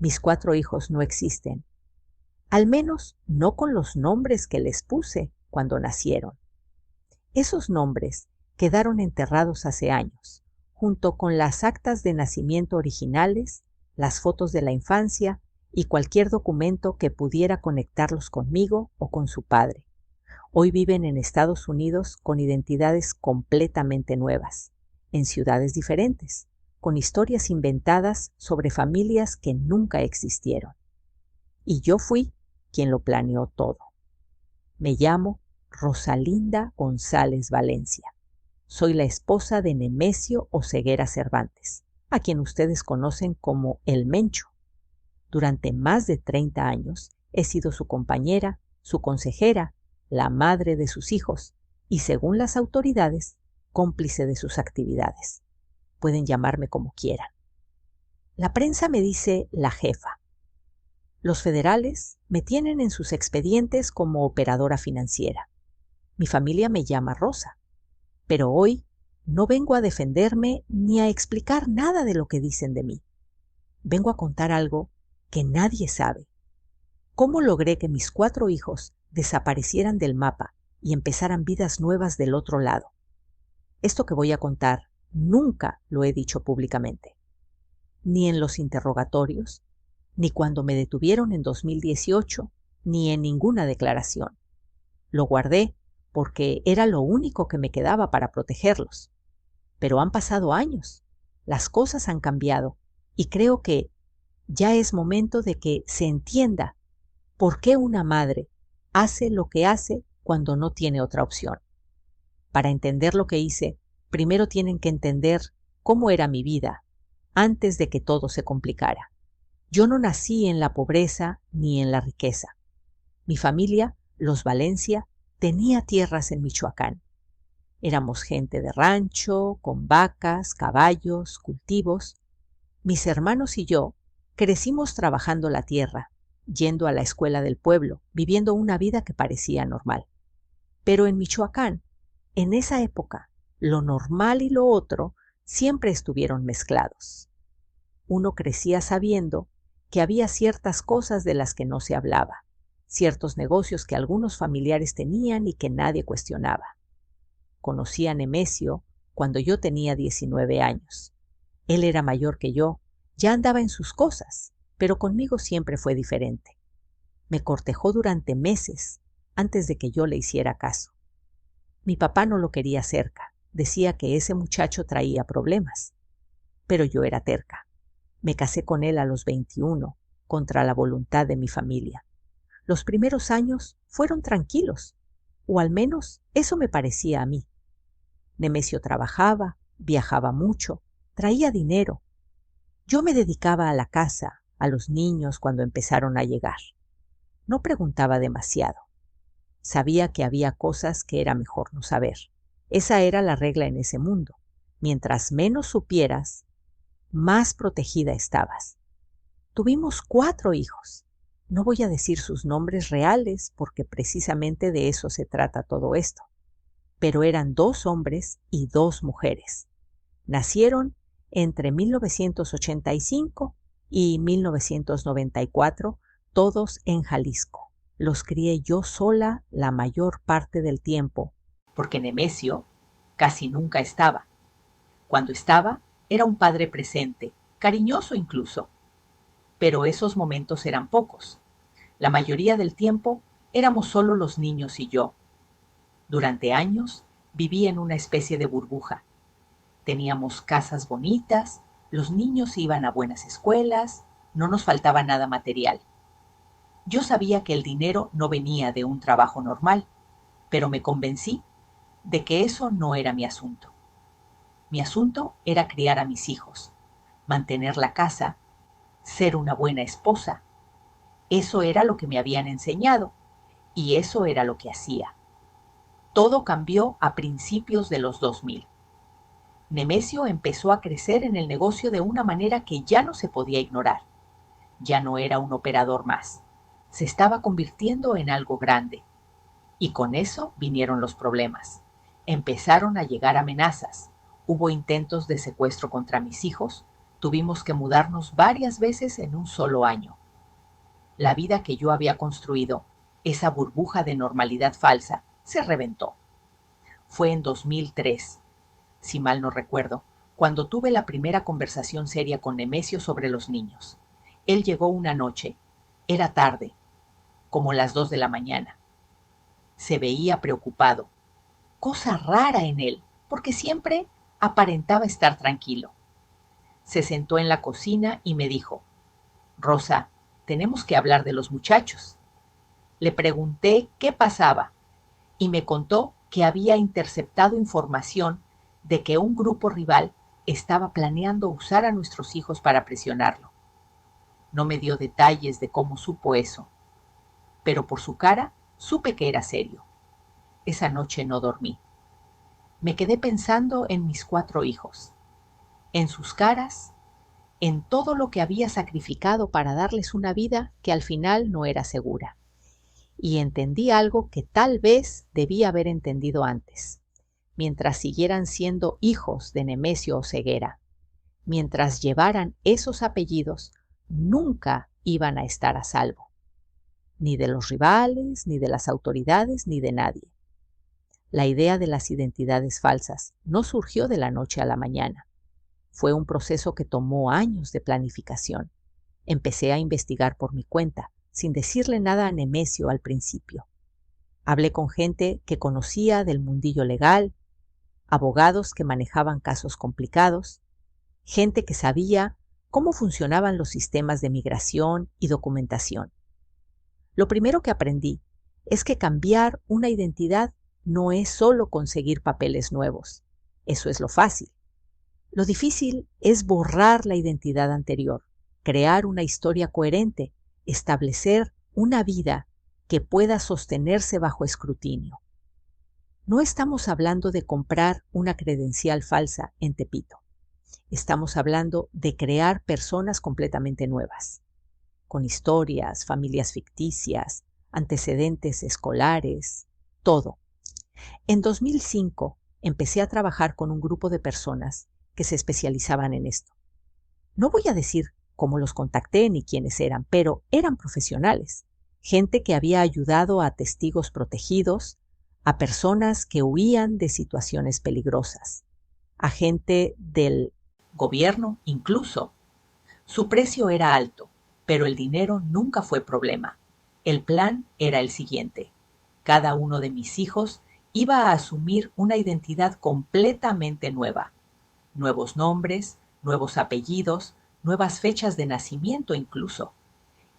Mis 4 hijos no existen, al menos no con los nombres que les puse cuando nacieron. Esos nombres quedaron enterrados hace años, junto con las actas de nacimiento originales, las fotos de la infancia y cualquier documento que pudiera conectarlos conmigo o con su padre. Hoy viven en Estados Unidos con identidades completamente nuevas, en ciudades diferentes, con historias inventadas sobre familias que nunca existieron. Y yo fui quien lo planeó todo. Me llamo Rosalinda González Valencia. Soy la esposa de Nemesio Oseguera Cervantes, a quien ustedes conocen como El Mencho. Durante más de 30 años he sido su compañera, su consejera, la madre de sus hijos y, según las autoridades, cómplice de sus actividades. Pueden llamarme como quieran. La prensa me dice la jefa. Los federales me tienen en sus expedientes como operadora financiera. Mi familia me llama Rosa, pero hoy no vengo a defenderme ni a explicar nada de lo que dicen de mí. Vengo a contar algo que nadie sabe. ¿Cómo logré que mis 4 hijos desaparecieran del mapa y empezaran vidas nuevas del otro lado? Esto que voy a contar nunca lo he dicho públicamente, ni en los interrogatorios, ni cuando me detuvieron en 2018, ni en ninguna declaración. Lo guardé porque era lo único que me quedaba para protegerlos. Pero han pasado años, las cosas han cambiado y creo que ya es momento de que se entienda por qué una madre hace lo que hace cuando no tiene otra opción. Para entender lo que hice, primero tienen que entender cómo era mi vida antes de que todo se complicara. Yo no nací en la pobreza ni en la riqueza. Mi familia, los Valencia, tenía tierras en Michoacán. Éramos gente de rancho, con vacas, caballos, cultivos. Mis hermanos y yo crecimos trabajando la tierra, yendo a la escuela del pueblo, viviendo una vida que parecía normal. Pero en Michoacán, en esa época, lo normal y lo otro siempre estuvieron mezclados. Uno crecía sabiendo que había ciertas cosas de las que no se hablaba, ciertos negocios que algunos familiares tenían y que nadie cuestionaba. Conocí a Nemesio cuando yo tenía 19 años. Él era mayor que yo, ya andaba en sus cosas, pero conmigo siempre fue diferente. Me cortejó durante meses antes de que yo le hiciera caso. Mi papá no lo quería cerca, decía que ese muchacho traía problemas. Pero yo era terca. Me casé con él a los 21, contra la voluntad de mi familia. Los primeros años fueron tranquilos, o al menos eso me parecía a mí. Nemesio trabajaba, viajaba mucho, traía dinero. Yo me dedicaba a la casa, a los niños cuando empezaron a llegar. No preguntaba demasiado. Sabía que había cosas que era mejor no saber. Esa era la regla en ese mundo. Mientras menos supieras, más protegida estabas. Tuvimos 4 hijos. No voy a decir sus nombres reales porque precisamente de eso se trata todo esto. Pero eran 2 hombres y 2 mujeres. Nacieron entre 1985 y 1994, todos en Jalisco. Los crié yo sola la mayor parte del tiempo, porque Nemesio casi nunca estaba. Cuando estaba, era un padre presente, cariñoso incluso. Pero esos momentos eran pocos. La mayoría del tiempo éramos solo los niños y yo. Durante años viví en una especie de burbuja. Teníamos casas bonitas, los niños iban a buenas escuelas, no nos faltaba nada material. Yo sabía que el dinero no venía de un trabajo normal, pero me convencí de que eso no era mi asunto. Mi asunto era criar a mis hijos, mantener la casa, ser una buena esposa. Eso era lo que me habían enseñado y eso era lo que hacía. Todo cambió a principios de los 2000. Nemesio empezó a crecer en el negocio de una manera que ya no se podía ignorar. Ya no era un operador más. Se estaba convirtiendo en algo grande. Y con eso vinieron los problemas. Empezaron a llegar amenazas. Hubo intentos de secuestro contra mis hijos. Tuvimos que mudarnos varias veces en un solo año. La vida que yo había construido, esa burbuja de normalidad falsa, se reventó. Fue en 2003, si mal no recuerdo, cuando tuve la primera conversación seria con Nemesio sobre los niños. Él llegó una noche. Era tarde, como las 2 de la mañana. Se veía preocupado. Cosa rara en él, porque siempre aparentaba estar tranquilo. Se sentó en la cocina y me dijo: Rosa, tenemos que hablar de los muchachos. Le pregunté qué pasaba y me contó que había interceptado información de que un grupo rival estaba planeando usar a nuestros hijos para presionarlo. No me dio detalles de cómo supo eso, pero por su cara supe que era serio. Esa noche no dormí. Me quedé pensando en mis 4 hijos, en sus caras, en todo lo que había sacrificado para darles una vida que al final no era segura. Y entendí algo que tal vez debía haber entendido antes. Mientras siguieran siendo hijos de Nemesio Oseguera, mientras llevaran esos apellidos, nunca iban a estar a salvo. Ni de los rivales, ni de las autoridades, ni de nadie. La idea de las identidades falsas no surgió de la noche a la mañana. Fue un proceso que tomó años de planificación. Empecé a investigar por mi cuenta, sin decirle nada a Nemesio al principio. Hablé con gente que conocía del mundillo legal, abogados que manejaban casos complicados, gente que sabía cómo funcionaban los sistemas de migración y documentación. Lo primero que aprendí es que cambiar una identidad no es solo conseguir papeles nuevos. Eso es lo fácil. Lo difícil es borrar la identidad anterior, crear una historia coherente, establecer una vida que pueda sostenerse bajo escrutinio. No estamos hablando de comprar una credencial falsa en Tepito. Estamos hablando de crear personas completamente nuevas, con historias, familias ficticias, antecedentes escolares, todo. En 2005 empecé a trabajar con un grupo de personas que se especializaban en esto. No voy a decir cómo los contacté ni quiénes eran, pero eran profesionales, gente que había ayudado a testigos protegidos, a personas que huían de situaciones peligrosas, a gente del gobierno incluso. Su precio era alto, pero el dinero nunca fue problema. El plan era el siguiente: cada uno de mis hijos iba a asumir una identidad completamente nueva. Nuevos nombres, nuevos apellidos, nuevas fechas de nacimiento incluso.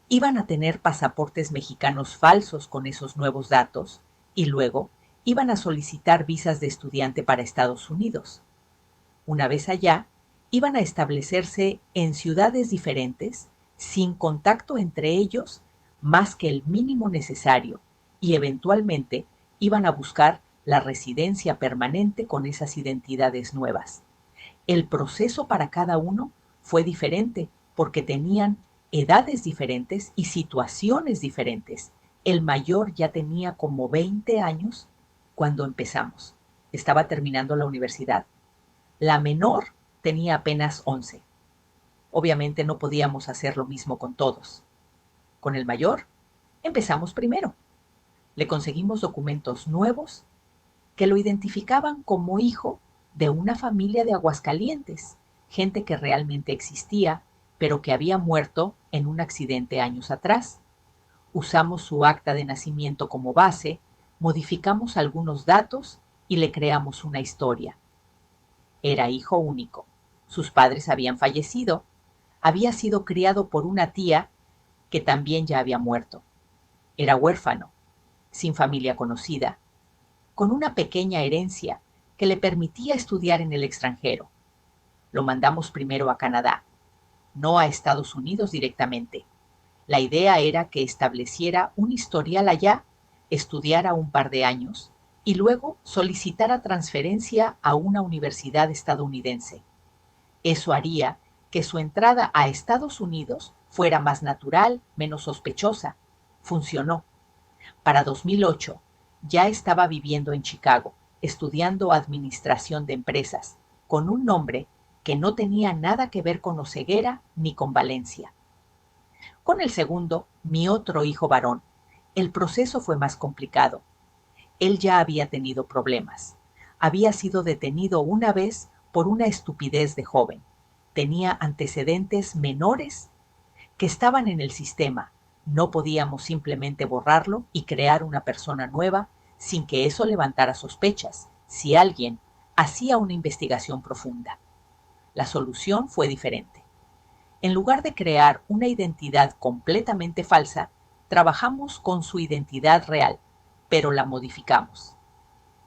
Iban a tener pasaportes mexicanos falsos con esos nuevos datos y luego iban a solicitar visas de estudiante para Estados Unidos. Una vez allá, iban a establecerse en ciudades diferentes, sin contacto entre ellos más que el mínimo necesario, y eventualmente iban a buscar la residencia permanente con esas identidades nuevas. El proceso para cada uno fue diferente porque tenían edades diferentes y situaciones diferentes. El mayor ya tenía como 20 años cuando empezamos. Estaba terminando la universidad. La menor tenía apenas 11. Obviamente no podíamos hacer lo mismo con todos. Con el mayor empezamos primero. Le conseguimos documentos nuevos que lo identificaban como hijo de una familia de Aguascalientes, gente que realmente existía, pero que había muerto en un accidente años atrás. Usamos su acta de nacimiento como base, modificamos algunos datos y le creamos una historia. Era hijo único. Sus padres habían fallecido. Había sido criado por una tía que también ya había muerto. Era huérfano, sin familia conocida, con una pequeña herencia que le permitía estudiar en el extranjero. Lo mandamos primero a Canadá, no a Estados Unidos directamente. La idea era que estableciera un historial allá, estudiara un par de años y luego solicitara transferencia a una universidad estadounidense. Eso haría que su entrada a Estados Unidos fuera más natural, menos sospechosa. Funcionó. Para 2008 ya estaba viviendo en Chicago, estudiando administración de empresas, con un nombre que no tenía nada que ver con Oseguera ni con Valencia. Con el segundo, mi otro hijo varón, el proceso fue más complicado. Él ya había tenido problemas. Había sido detenido una vez por una estupidez de joven. Tenía antecedentes menores que estaban en el sistema. No podíamos simplemente borrarlo y crear una persona nueva sin que eso levantara sospechas, si alguien hacía una investigación profunda. La solución fue diferente. En lugar de crear una identidad completamente falsa, trabajamos con su identidad real, pero la modificamos.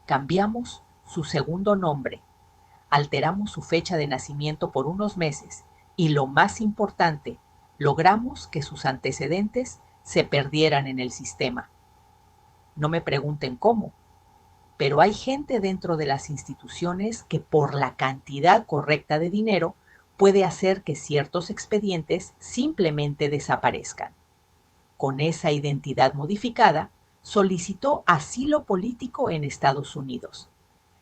Cambiamos su segundo nombre, alteramos su fecha de nacimiento por unos meses y, lo más importante, logramos que sus antecedentes se perdieran en el sistema. No me pregunten cómo, pero hay gente dentro de las instituciones que por la cantidad correcta de dinero puede hacer que ciertos expedientes simplemente desaparezcan. Con esa identidad modificada, solicitó asilo político en Estados Unidos.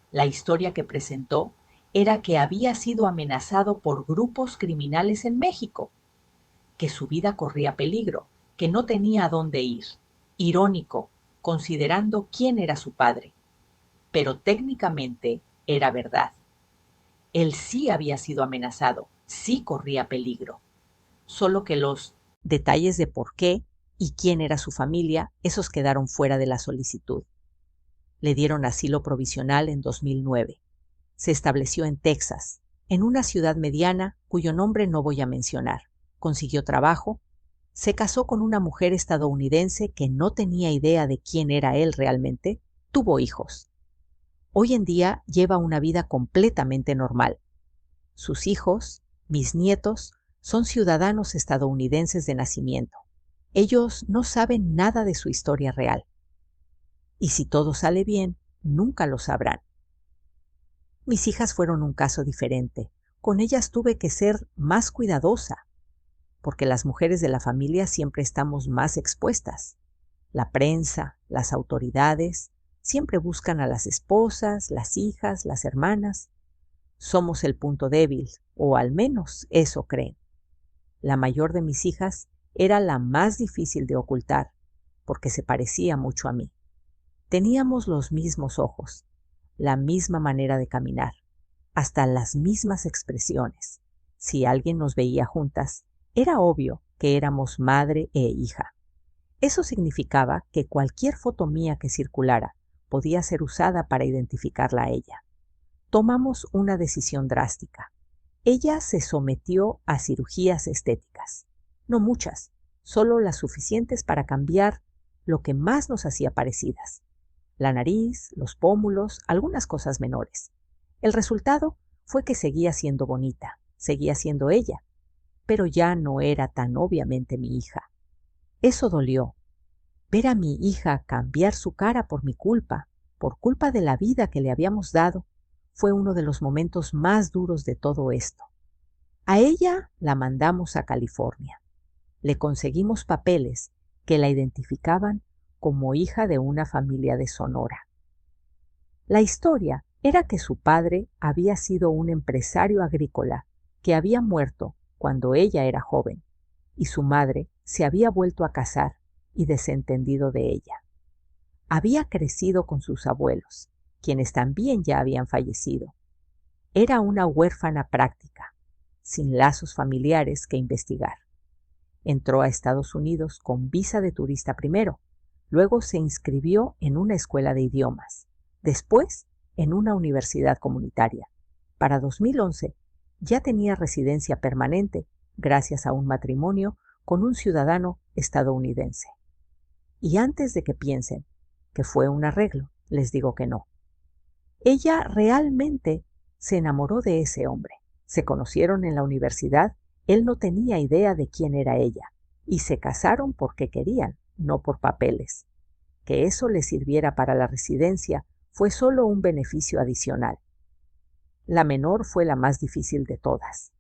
La historia que presentó era que había sido amenazado por grupos criminales en México, que su vida corría peligro, que no tenía a dónde ir. Irónico, considerando quién era su padre. Pero técnicamente era verdad. Él sí había sido amenazado, sí corría peligro. Solo que los detalles de por qué y quién era su familia, esos quedaron fuera de la solicitud. Le dieron asilo provisional en 2009. Se estableció en Texas, en una ciudad mediana cuyo nombre no voy a mencionar. Consiguió trabajo, se casó con una mujer estadounidense que no tenía idea de quién era él realmente, tuvo hijos. Hoy en día lleva una vida completamente normal. Sus hijos, mis nietos, son ciudadanos estadounidenses de nacimiento. Ellos no saben nada de su historia real. Y si todo sale bien, nunca lo sabrán. Mis hijas fueron un caso diferente. Con ellas tuve que ser más cuidadosa, porque las mujeres de la familia siempre estamos más expuestas. La prensa, las autoridades, siempre buscan a las esposas, las hijas, las hermanas. Somos el punto débil, o al menos eso creen. La mayor de mis hijas era la más difícil de ocultar, porque se parecía mucho a mí. Teníamos los mismos ojos, la misma manera de caminar, hasta las mismas expresiones. Si alguien nos veía juntas, era obvio que éramos madre e hija. Eso significaba que cualquier foto mía que circulara podía ser usada para identificarla a ella. Tomamos una decisión drástica. Ella se sometió a cirugías estéticas. No muchas, solo las suficientes para cambiar lo que más nos hacía parecidas. La nariz, los pómulos, algunas cosas menores. El resultado fue que seguía siendo bonita, seguía siendo ella, pero ya no era tan obviamente mi hija. Eso dolió. Ver a mi hija cambiar su cara por mi culpa, por culpa de la vida que le habíamos dado, fue uno de los momentos más duros de todo esto. A ella la mandamos a California. Le conseguimos papeles que la identificaban como hija de una familia de Sonora. La historia era que su padre había sido un empresario agrícola que había muerto cuando ella era joven, y su madre se había vuelto a casar y desentendido de ella. Había crecido con sus abuelos, quienes también ya habían fallecido. Era una huérfana práctica, sin lazos familiares que investigar. Entró a Estados Unidos con visa de turista primero, luego se inscribió en una escuela de idiomas, después en una universidad comunitaria. Para 2011 ya tenía residencia permanente gracias a un matrimonio con un ciudadano estadounidense. Y antes de que piensen que fue un arreglo, les digo que no. Ella realmente se enamoró de ese hombre. Se conocieron en la universidad, él no tenía idea de quién era ella, y se casaron porque querían, no por papeles. Que eso le sirviera para la residencia fue solo un beneficio adicional. La menor fue la más difícil de todas.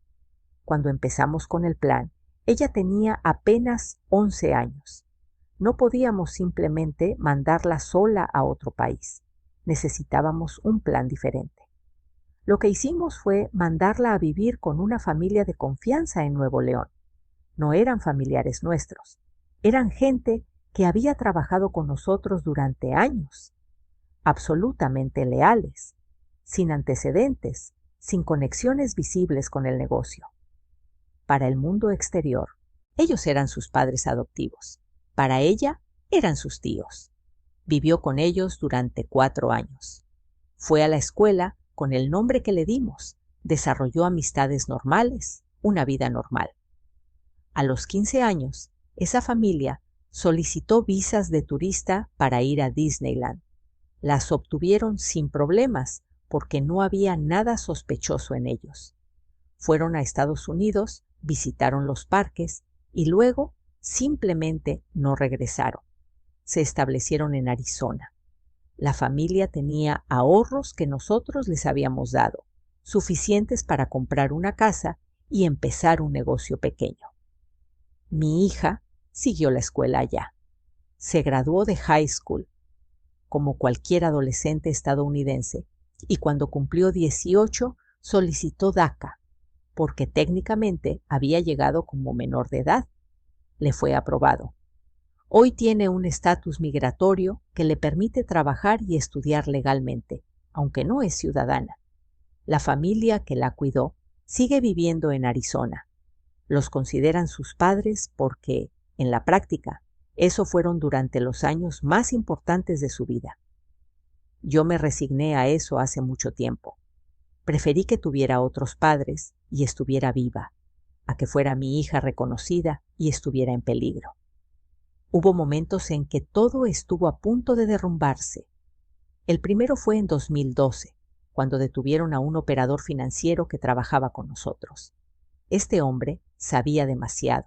Cuando empezamos con el plan, ella tenía apenas 11 años. No podíamos simplemente mandarla sola a otro país. Necesitábamos un plan diferente. Lo que hicimos fue mandarla a vivir con una familia de confianza en Nuevo León. No eran familiares nuestros, eran gente que había trabajado con nosotros durante años, absolutamente leales, sin antecedentes, sin conexiones visibles con el negocio. Para el mundo exterior, ellos eran sus padres adoptivos. Para ella, eran sus tíos. Vivió con ellos durante 4 años. Fue a la escuela con el nombre que le dimos. Desarrolló amistades normales, una vida normal. A los 15 años, esa familia solicitó visas de turista para ir a Disneyland. Las obtuvieron sin problemas porque no había nada sospechoso en ellos. Fueron a Estados Unidos, visitaron los parques y luego simplemente no regresaron. Se establecieron en Arizona. La familia tenía ahorros que nosotros les habíamos dado, suficientes para comprar una casa y empezar un negocio pequeño. Mi hija siguió la escuela allá. Se graduó de high school, como cualquier adolescente estadounidense, y cuando cumplió 18 solicitó DACA, porque técnicamente había llegado como menor de edad. Le fue aprobado. Hoy tiene un estatus migratorio que le permite trabajar y estudiar legalmente, aunque no es ciudadana. La familia que la cuidó sigue viviendo en Arizona. Los consideran sus padres porque, en la práctica, eso fueron durante los años más importantes de su vida. Yo me resigné a eso hace mucho tiempo. Preferí que tuviera otros padres y estuviera viva, a que fuera mi hija reconocida y estuviera en peligro. Hubo momentos en que todo estuvo a punto de derrumbarse. El primero fue en 2012, cuando detuvieron a un operador financiero que trabajaba con nosotros. Este hombre sabía demasiado.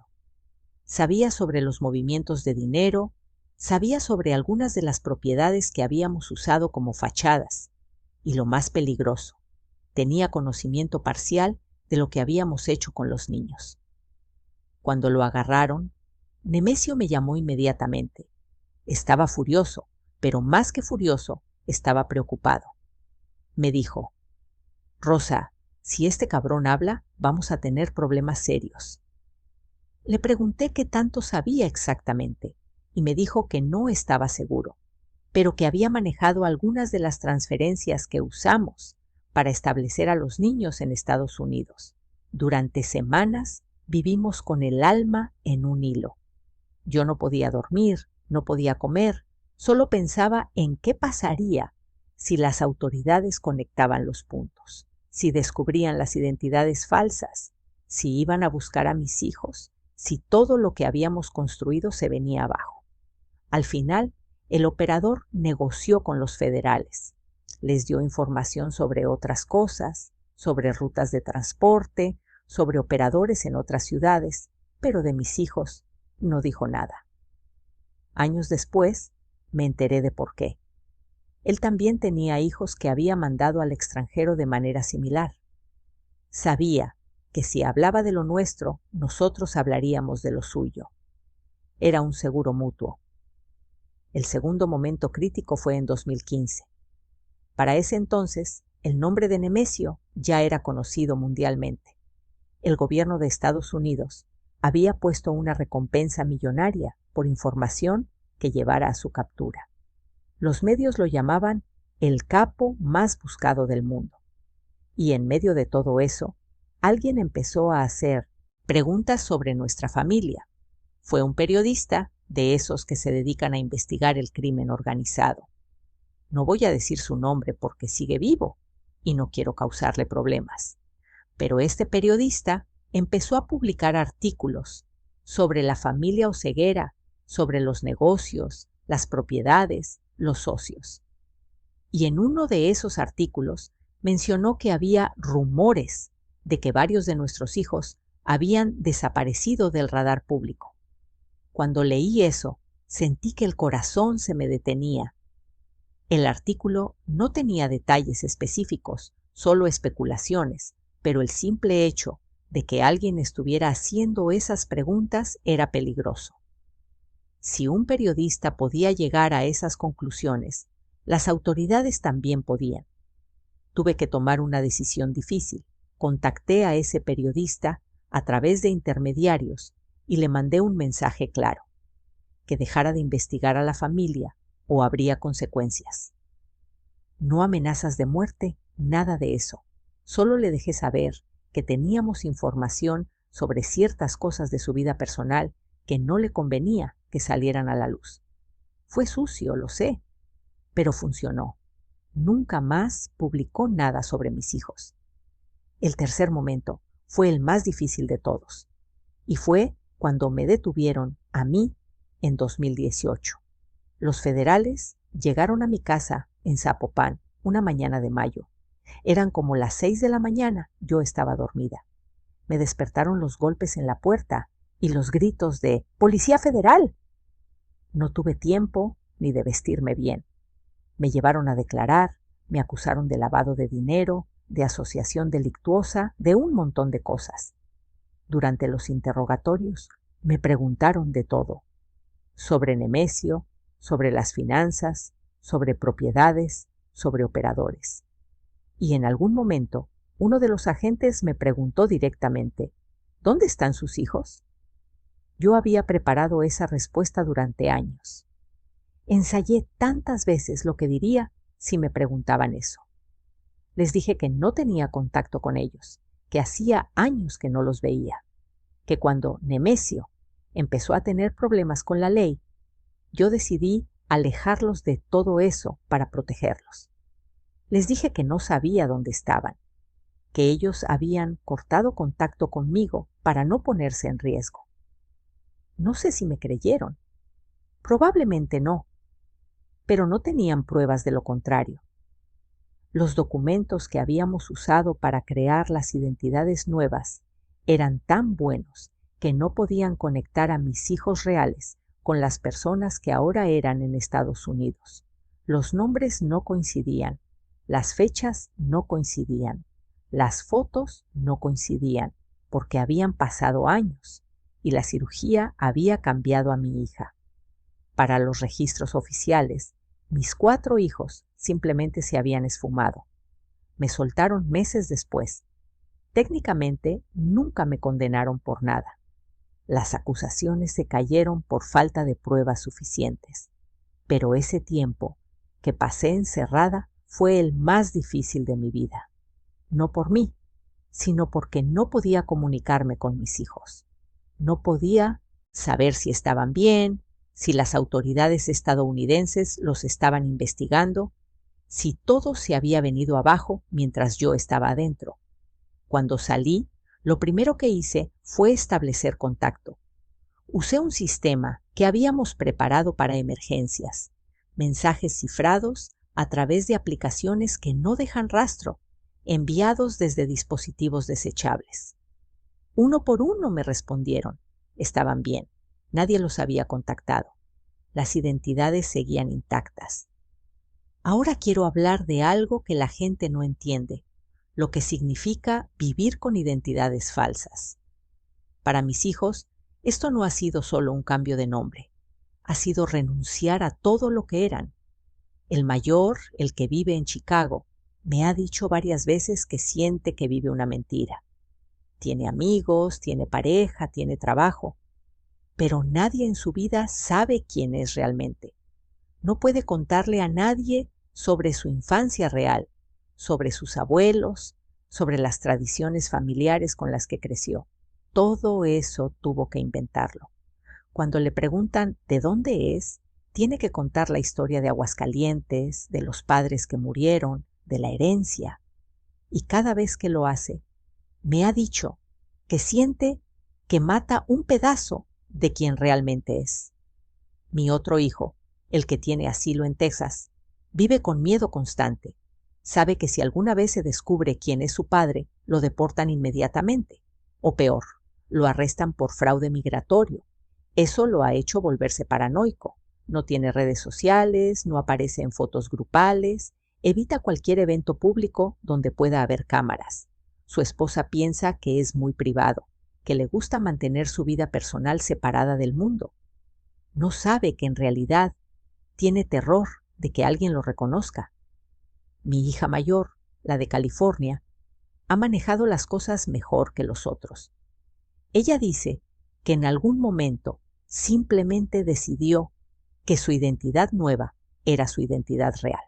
Sabía sobre los movimientos de dinero, sabía sobre algunas de las propiedades que habíamos usado como fachadas, y lo más peligroso, tenía conocimiento parcial de lo que habíamos hecho con los niños. Cuando lo agarraron, Nemesio me llamó inmediatamente. Estaba furioso, pero más que furioso, estaba preocupado. Me dijo: Rosa, si este cabrón habla, vamos a tener problemas serios. Le pregunté qué tanto sabía exactamente, y me dijo que no estaba seguro, pero que había manejado algunas de las transferencias que usamos para establecer a los niños en Estados Unidos. Durante semanas vivimos con el alma en un hilo. Yo no podía dormir, no podía comer, solo pensaba en qué pasaría si las autoridades conectaban los puntos, si descubrían las identidades falsas, si iban a buscar a mis hijos, si todo lo que habíamos construido se venía abajo. Al final, el operador negoció con los federales. Les dio información sobre otras cosas, sobre rutas de transporte, sobre operadores en otras ciudades, pero de mis hijos no dijo nada. Años después, me enteré de por qué. Él también tenía hijos que había mandado al extranjero de manera similar. Sabía que si hablaba de lo nuestro, nosotros hablaríamos de lo suyo. Era un seguro mutuo. El segundo momento crítico fue en 2015. Para ese entonces, el nombre de Nemesio ya era conocido mundialmente. El gobierno de Estados Unidos había puesto una recompensa millonaria por información que llevara a su captura. Los medios lo llamaban el capo más buscado del mundo. Y en medio de todo eso, alguien empezó a hacer preguntas sobre nuestra familia. Fue un periodista de esos que se dedican a investigar el crimen organizado. No voy a decir su nombre porque sigue vivo y no quiero causarle problemas. Pero este periodista empezó a publicar artículos sobre la familia Oseguera, sobre los negocios, las propiedades, los socios. Y en uno de esos artículos mencionó que había rumores de que varios de nuestros hijos habían desaparecido del radar público. Cuando leí eso, sentí que el corazón se me detenía. El artículo no tenía detalles específicos, solo especulaciones, pero el simple hecho de que alguien estuviera haciendo esas preguntas era peligroso. Si un periodista podía llegar a esas conclusiones, las autoridades también podían. Tuve que tomar una decisión difícil. Contacté a ese periodista a través de intermediarios y le mandé un mensaje claro: que dejara de investigar a la familia o habría consecuencias. No amenazas de muerte, nada de eso. Solo le dejé saber que teníamos información sobre ciertas cosas de su vida personal que no le convenía que salieran a la luz. Fue sucio, lo sé, pero funcionó. Nunca más publicó nada sobre mis hijos. El tercer momento fue el más difícil de todos, y fue cuando me detuvieron a mí en 2018. Los federales llegaron a mi casa en Zapopan una mañana de mayo. Eran como las 6 de la mañana, yo estaba dormida. Me despertaron los golpes en la puerta y los gritos de ¡Policía Federal! No tuve tiempo ni de vestirme bien. Me llevaron a declarar, me acusaron de lavado de dinero, de asociación delictuosa, de un montón de cosas. Durante los interrogatorios me preguntaron de todo: sobre Nemesio, sobre las finanzas, sobre propiedades, sobre operadores. Y en algún momento, uno de los agentes me preguntó directamente: ¿dónde están sus hijos? Yo había preparado esa respuesta durante años. Ensayé tantas veces lo que diría si me preguntaban eso. Les dije que no tenía contacto con ellos, que hacía años que no los veía, que cuando Nemesio empezó a tener problemas con la ley, yo decidí alejarlos de todo eso para protegerlos. Les dije que no sabía dónde estaban, que ellos habían cortado contacto conmigo para no ponerse en riesgo. No sé si me creyeron. Probablemente no, pero no tenían pruebas de lo contrario. Los documentos que habíamos usado para crear las identidades nuevas eran tan buenos que no podían conectar a mis hijos reales con las personas que ahora eran en Estados Unidos. Los nombres no coincidían, las fechas no coincidían, las fotos no coincidían, porque habían pasado años y la cirugía había cambiado a mi hija. Para los registros oficiales, mis 4 hijos simplemente se habían esfumado. Me soltaron meses después. Técnicamente, nunca me condenaron por nada. Las acusaciones se cayeron por falta de pruebas suficientes. Pero ese tiempo que pasé encerrada fue el más difícil de mi vida. No por mí, sino porque no podía comunicarme con mis hijos. No podía saber si estaban bien, si las autoridades estadounidenses los estaban investigando, si todo se había venido abajo mientras yo estaba adentro. Cuando salí, lo primero que hice fue establecer contacto. Usé un sistema que habíamos preparado para emergencias, mensajes cifrados a través de aplicaciones que no dejan rastro, enviados desde dispositivos desechables. Uno por uno me respondieron. Estaban bien. Nadie los había contactado. Las identidades seguían intactas. Ahora quiero hablar de algo que la gente no entiende, lo que significa vivir con identidades falsas. Para mis hijos, esto no ha sido solo un cambio de nombre. Ha sido renunciar a todo lo que eran. El mayor, el que vive en Chicago, me ha dicho varias veces que siente que vive una mentira. Tiene amigos, tiene pareja, tiene trabajo, pero nadie en su vida sabe quién es realmente. No puede contarle a nadie sobre su infancia real, sobre sus abuelos, sobre las tradiciones familiares con las que creció. Todo eso tuvo que inventarlo. Cuando le preguntan de dónde es, tiene que contar la historia de Aguascalientes, de los padres que murieron, de la herencia. Y cada vez que lo hace, me ha dicho que siente que mata un pedazo de quien realmente es. Mi otro hijo, el que tiene asilo en Texas, vive con miedo constante. Sabe que si alguna vez se descubre quién es su padre, lo deportan inmediatamente. O peor, lo arrestan por fraude migratorio. Eso lo ha hecho volverse paranoico. No tiene redes sociales, no aparece en fotos grupales, evita cualquier evento público donde pueda haber cámaras. Su esposa piensa que es muy privado, que le gusta mantener su vida personal separada del mundo. No sabe que en realidad tiene terror de que alguien lo reconozca. Mi hija mayor la de California, ha manejado las cosas mejor que los otros. Ella dice que en algún momento simplemente decidió que su identidad nueva era su identidad real,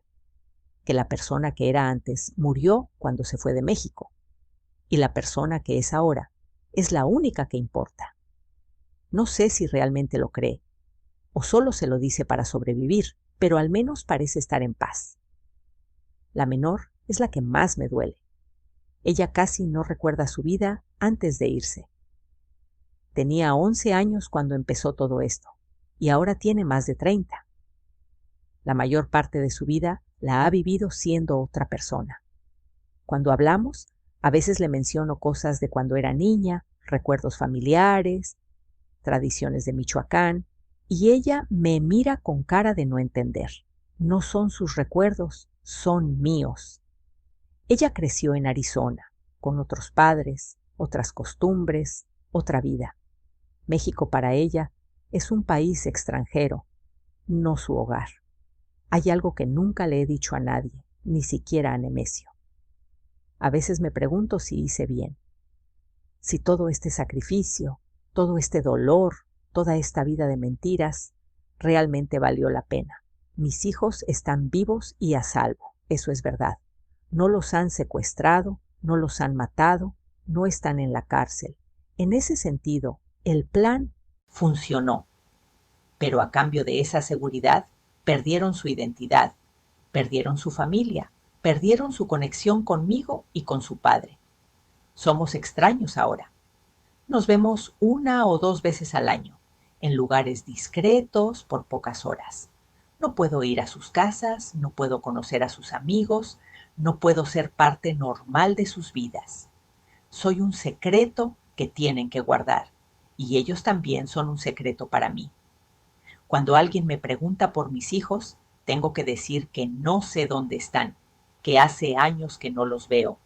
que la persona que era antes murió cuando se fue de México y la persona que es ahora es la única que importa. No sé si realmente lo cree o solo se lo dice para sobrevivir, pero al menos parece estar en paz. La menor es la que más me duele. Ella casi no recuerda su vida antes de irse. Tenía 11 años cuando empezó todo esto y ahora tiene más de 30. La mayor parte de su vida la ha vivido siendo otra persona. Cuando hablamos, a veces le menciono cosas de cuando era niña, recuerdos familiares, tradiciones de Michoacán, y ella me mira con cara de no entender. No son sus recuerdos, son míos. Ella creció en Arizona, con otros padres, otras costumbres, otra vida. México para ella es un país extranjero, no su hogar. Hay algo que nunca le he dicho a nadie, ni siquiera a Nemesio. A veces me pregunto si hice bien, si todo este sacrificio, todo este dolor, toda esta vida de mentiras, realmente valió la pena. Mis hijos están vivos y a salvo, eso es verdad. No los han secuestrado, no los han matado, no están en la cárcel. En ese sentido, el plan funcionó, pero a cambio de esa seguridad, perdieron su identidad, perdieron su familia, perdieron su conexión conmigo y con su padre. Somos extraños ahora. Nos vemos 1 o 2 veces al año, en lugares discretos por pocas horas. No puedo ir a sus casas, no puedo conocer a sus amigos, no puedo ser parte normal de sus vidas. Soy un secreto que tienen que guardar, y ellos también son un secreto para mí. Cuando alguien me pregunta por mis hijos, tengo que decir que no sé dónde están, que hace años que no los veo.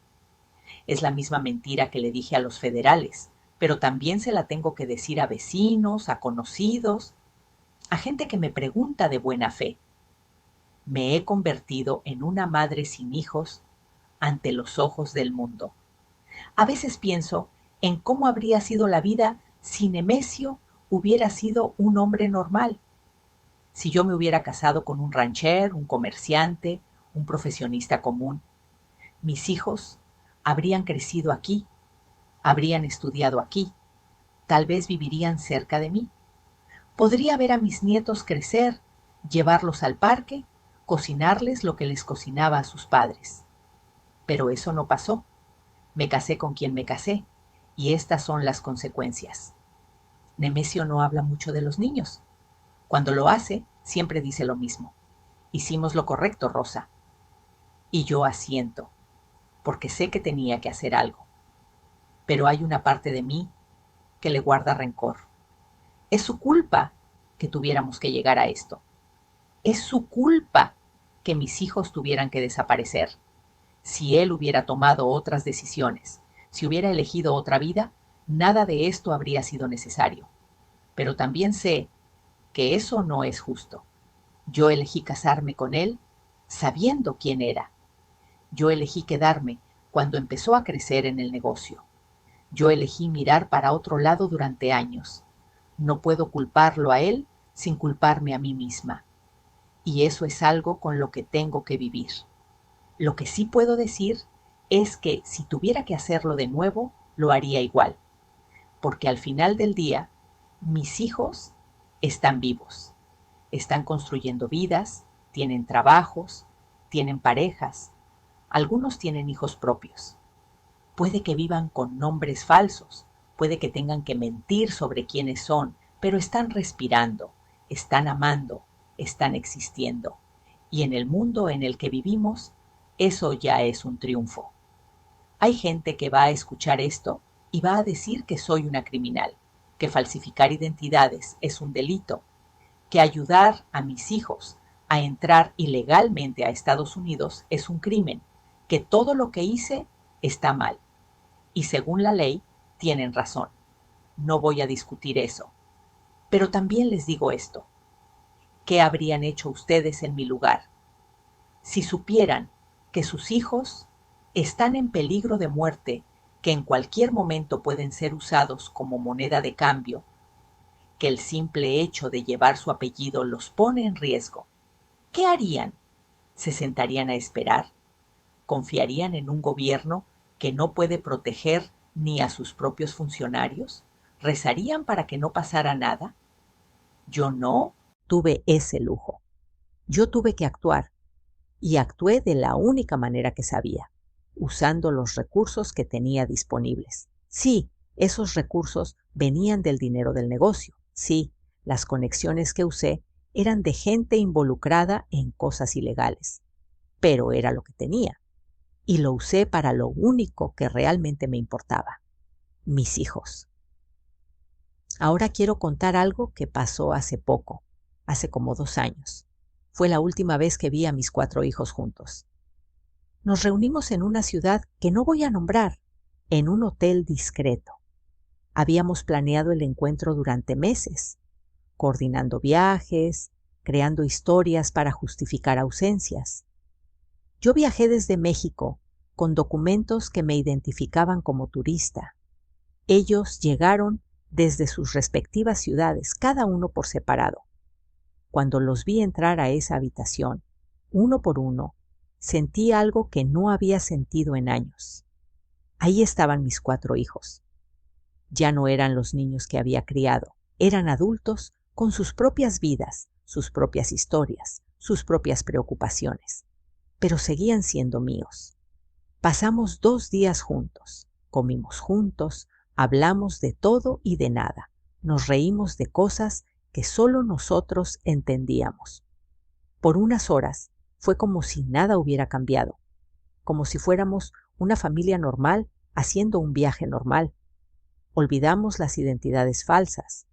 Es la misma mentira que le dije a los federales, pero también se la tengo que decir a vecinos, a conocidos, a gente que me pregunta de buena fe. Me he convertido en una madre sin hijos ante los ojos del mundo. A veces pienso en cómo habría sido la vida si Nemesio hubiera sido un hombre normal. Si yo me hubiera casado con un ranchero, un comerciante, un profesionista común, mis hijos habrían crecido aquí, habrían estudiado aquí, tal vez vivirían cerca de mí. Podría ver a mis nietos crecer, llevarlos al parque, cocinarles lo que les cocinaba a sus padres. Pero eso no pasó. Me casé con quien me casé, y estas son las consecuencias. Nemesio no habla mucho de los niños. Cuando lo hace, siempre dice lo mismo. Hicimos lo correcto, Rosa. Y yo asiento, porque sé que tenía que hacer algo. Pero hay una parte de mí que le guarda rencor. Es su culpa que tuviéramos que llegar a esto. Es su culpa que mis hijos tuvieran que desaparecer. Si él hubiera tomado otras decisiones, si hubiera elegido otra vida, nada de esto habría sido necesario. Pero también sé que eso no es justo. Yo elegí casarme con él sabiendo quién era. Yo elegí quedarme cuando empezó a crecer en el negocio. Yo elegí mirar para otro lado durante años. No puedo culparlo a él sin culparme a mí misma. Y eso es algo con lo que tengo que vivir. Lo que sí puedo decir es que si tuviera que hacerlo de nuevo, lo haría igual. Porque al final del día, mis hijos están vivos. Están construyendo vidas, tienen trabajos, tienen parejas. Algunos tienen hijos propios. Puede que vivan con nombres falsos, puede que tengan que mentir sobre quiénes son, pero están respirando, están amando, están existiendo. Y en el mundo en el que vivimos, eso ya es un triunfo. Hay gente que va a escuchar esto y va a decir que soy una criminal, que falsificar identidades es un delito, que ayudar a mis hijos a entrar ilegalmente a Estados Unidos es un crimen, que todo lo que hice está mal. Y según la ley, tienen razón. No voy a discutir eso. Pero también les digo esto. ¿Qué habrían hecho ustedes en mi lugar? Si supieran que sus hijos están en peligro de muerte, que en cualquier momento pueden ser usados como moneda de cambio, que el simple hecho de llevar su apellido los pone en riesgo, ¿qué harían? ¿Se sentarían a esperar? ¿Confiarían en un gobierno que no puede proteger ni a sus propios funcionarios? ¿Rezarían para que no pasara nada? Yo no tuve ese lujo. Yo tuve que actuar, y actué de la única manera que sabía, usando los recursos que tenía disponibles. Sí, esos recursos venían del dinero del negocio. Sí, las conexiones que usé eran de gente involucrada en cosas ilegales. Pero era lo que tenía, y lo usé para lo único que realmente me importaba: mis hijos. Ahora quiero contar algo que pasó hace poco, hace como 2 años. Fue la última vez que vi a mis 4 hijos juntos. Nos reunimos en una ciudad que no voy a nombrar, en un hotel discreto. Habíamos planeado el encuentro durante meses, coordinando viajes, creando historias para justificar ausencias. Yo viajé desde México con documentos que me identificaban como turista. Ellos llegaron desde sus respectivas ciudades, cada uno por separado. Cuando los vi entrar a esa habitación, uno por uno, sentí algo que no había sentido en años. Ahí estaban mis 4 hijos. Ya no eran los niños que había criado, eran adultos con sus propias vidas, sus propias historias, sus propias preocupaciones, pero seguían siendo míos. Pasamos 2 días juntos, comimos juntos, hablamos de todo y de nada, nos reímos de cosas que solo nosotros entendíamos. Por unas horas fue como si nada hubiera cambiado, como si fuéramos una familia normal haciendo un viaje normal. Olvidamos las identidades falsas,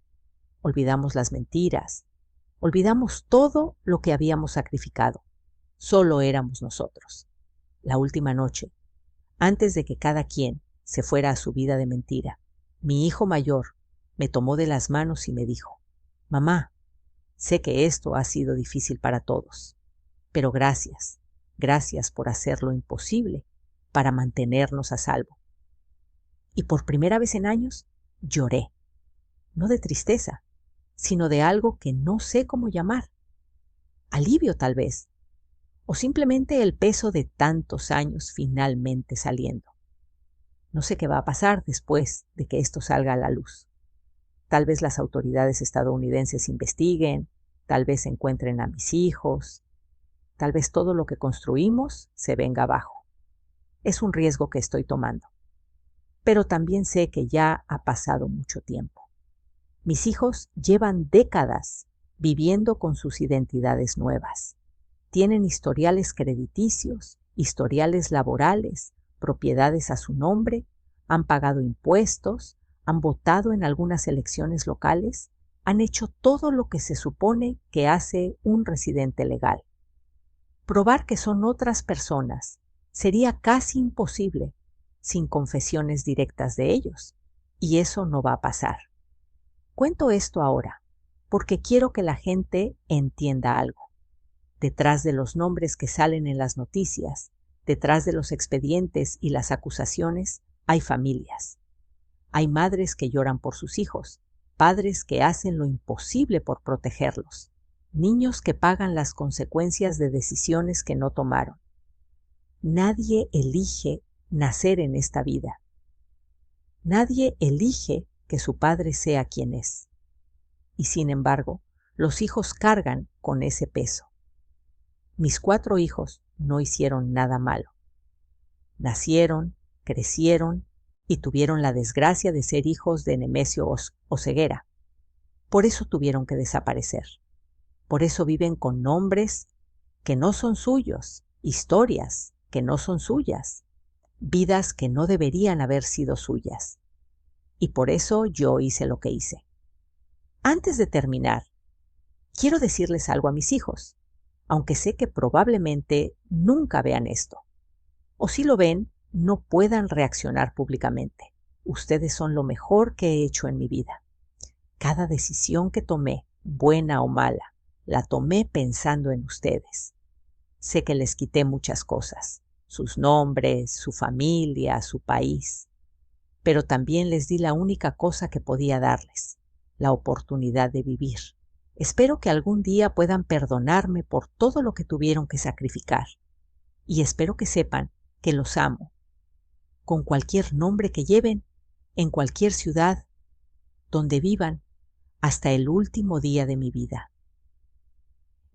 olvidamos las mentiras, olvidamos todo lo que habíamos sacrificado. Solo éramos nosotros. La última noche, antes de que cada quien se fuera a su vida de mentira, mi hijo mayor me tomó de las manos y me dijo: «Mamá, sé que esto ha sido difícil para todos, pero gracias, gracias por hacer lo imposible para mantenernos a salvo». Y por primera vez en años lloré, no de tristeza, sino de algo que no sé cómo llamar. Alivio tal vez, o simplemente el peso de tantos años finalmente saliendo. No sé qué va a pasar después de que esto salga a la luz. Tal vez las autoridades estadounidenses investiguen, tal vez encuentren a mis hijos, tal vez todo lo que construimos se venga abajo. Es un riesgo que estoy tomando. Pero también sé que ya ha pasado mucho tiempo. Mis hijos llevan décadas viviendo con sus identidades nuevas. Tienen historiales crediticios, historiales laborales, propiedades a su nombre, han pagado impuestos, han votado en algunas elecciones locales, han hecho todo lo que se supone que hace un residente legal. Probar que son otras personas sería casi imposible sin confesiones directas de ellos, y eso no va a pasar. Cuento esto ahora porque quiero que la gente entienda algo. Detrás de los nombres que salen en las noticias, detrás de los expedientes y las acusaciones, hay familias. Hay madres que lloran por sus hijos, padres que hacen lo imposible por protegerlos, niños que pagan las consecuencias de decisiones que no tomaron. Nadie elige nacer en esta vida. Nadie elige que su padre sea quien es. Y sin embargo, los hijos cargan con ese peso. Mis 4 hijos no hicieron nada malo. Nacieron, crecieron y tuvieron la desgracia de ser hijos de Nemesio Oseguera. Por eso tuvieron que desaparecer. Por eso viven con nombres que no son suyos, historias que no son suyas, vidas que no deberían haber sido suyas. Y por eso yo hice lo que hice. Antes de terminar, quiero decirles algo a mis hijos, aunque sé que probablemente nunca vean esto. O si lo ven, no puedan reaccionar públicamente. Ustedes son lo mejor que he hecho en mi vida. Cada decisión que tomé, buena o mala, la tomé pensando en ustedes. Sé que les quité muchas cosas, sus nombres, su familia, su país, pero también les di la única cosa que podía darles, la oportunidad de vivir. Espero que algún día puedan perdonarme por todo lo que tuvieron que sacrificar, y espero que sepan que los amo, con cualquier nombre que lleven, en cualquier ciudad, donde vivan, hasta el último día de mi vida.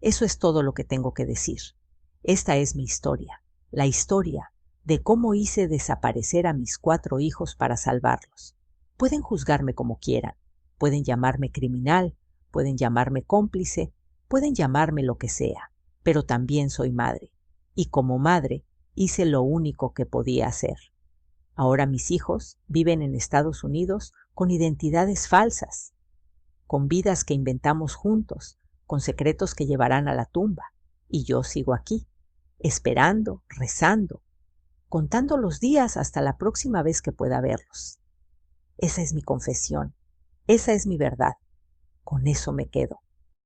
Eso es todo lo que tengo que decir. Esta es mi historia, la historia de cómo hice desaparecer a mis 4 hijos para salvarlos. Pueden juzgarme como quieran, pueden llamarme criminal, pueden llamarme cómplice, pueden llamarme lo que sea, pero también soy madre, y como madre hice lo único que podía hacer. Ahora mis hijos viven en Estados Unidos con identidades falsas, con vidas que inventamos juntos, con secretos que llevarán a la tumba, y yo sigo aquí, esperando, rezando, contando los días hasta la próxima vez que pueda verlos. Esa es mi confesión, esa es mi verdad, con eso me quedo.